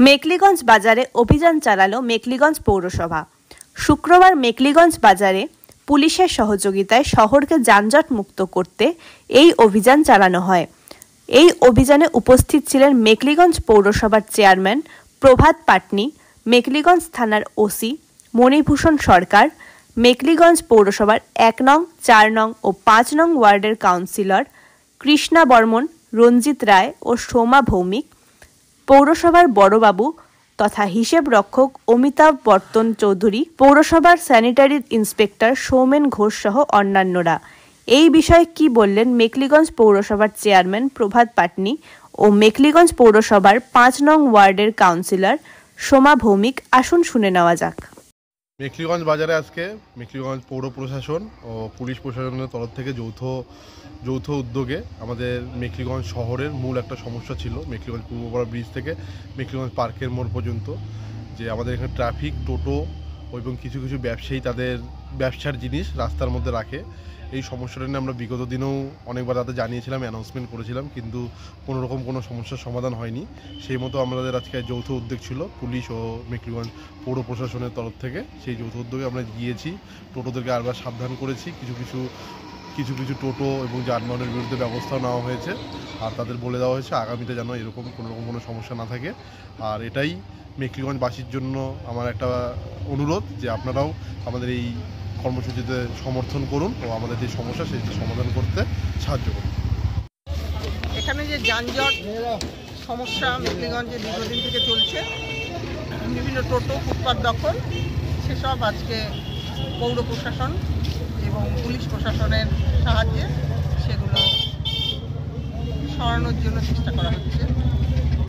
মেকলিগঞ্জ বাজারে অভিযান চালালো মেকলিগঞ্জ পৌরসভা। শুক্রবার মেকলিগঞ্জ বাজারে পুলিশের সহযোগিতায় শহরকে যানজট মুক্ত করতে এই অভিযান চালানো হয়। এই অভিযানে উপস্থিত ছিলেন মেকলিগঞ্জ পৌরসভার চেয়ারম্যান প্রভাত পাটনি, মেকলিগঞ্জ থানার ওসি মণিভূষণ সরকার, মেকলিগঞ্জ পৌরসভার 1 নং, 4 নং ও 5 নং ওয়ার্ডের কাউন্সিলর কৃষ্ণা বর্মন, রঞ্জিত রায় ও সোমা ভৌমিক, পৌরসভার বড়বাবু তথা হিসেব রক্ষক অমিতাভ বর্তন চৌধুরী, পৌরসভার স্যানিটারি ইন্সপেক্টর সৌমেন ঘোষ সহ অন্যান্যরা। এই বিষয়ে কি বললেন মেকলিগঞ্জ পৌরসভার চেয়ারম্যান প্রভাত পাটনি ও মেকলিগঞ্জ পৌরসভার 5 নং ওয়ার্ডের কাউন্সিলর সোমা ভৌমিক, আসুন শুনে নেওয়া যাক। মেকলিগঞ্জ বাজারে আজকে মেকলিগঞ্জ পৌর প্রশাসন ও পুলিশ প্রশাসনের তরফ থেকে যৌথ উদ্যোগে আমাদের মেকলিগঞ্জ শহরের মূল একটা সমস্যা ছিল মেকলিগঞ্জ পূর্বপাড়া ব্রিজ থেকে মেকলিগঞ্জ পার্কের মোড় পর্যন্ত, যে আমাদের এখানে ট্রাফিক, টোটো এবং কিছু ব্যবসায়ী তাদের ব্যবসার জিনিস রাস্তার মধ্যে রাখে। এই সমস্যাটা নিয়ে আমরা বিগত দিনেও অনেকবার তাদের জানিয়েছিলাম, অ্যানাউন্সমেন্ট করেছিলাম, কিন্তু কোনো সমস্যার সমাধান হয়নি। সেই মতো আমাদের আজকে যৌথ উদ্যোগ ছিল পুলিশ ও মেকলিগঞ্জ পৌর প্রশাসনের তরফ থেকে। সেই যৌথ উদ্যোগে আমরা গিয়েছি, টোটোদেরকে আরবার সাবধান করেছি, কিছু টোটো এবং যানবাহনের বিরুদ্ধে ব্যবস্থাও নেওয়া হয়েছে, আর তাদের বলে দেওয়া হয়েছে আগামীতে যেন এরকম কোনো সমস্যা না থাকে। আর এটাই মেকলিগঞ্জবাসীর জন্য আমার একটা অনুরোধ যে আপনারাও আমাদের এই কর্মসূচিতে সমর্থন করুন ও আমাদের যে সমস্যা সেটি সমাধান করতে সাহায্য করুন। এখানে যে যানজট সমস্যা মেকলিগঞ্জে দীর্ঘদিন থেকে চলছে, বিভিন্ন টোটো, ফুটপাত দখল, সেসব আজকে পৌর প্রশাসন এবং পুলিশ প্রশাসনের সাহায্যে সেগুলো সরানোর জন্য চেষ্টা করা হচ্ছে।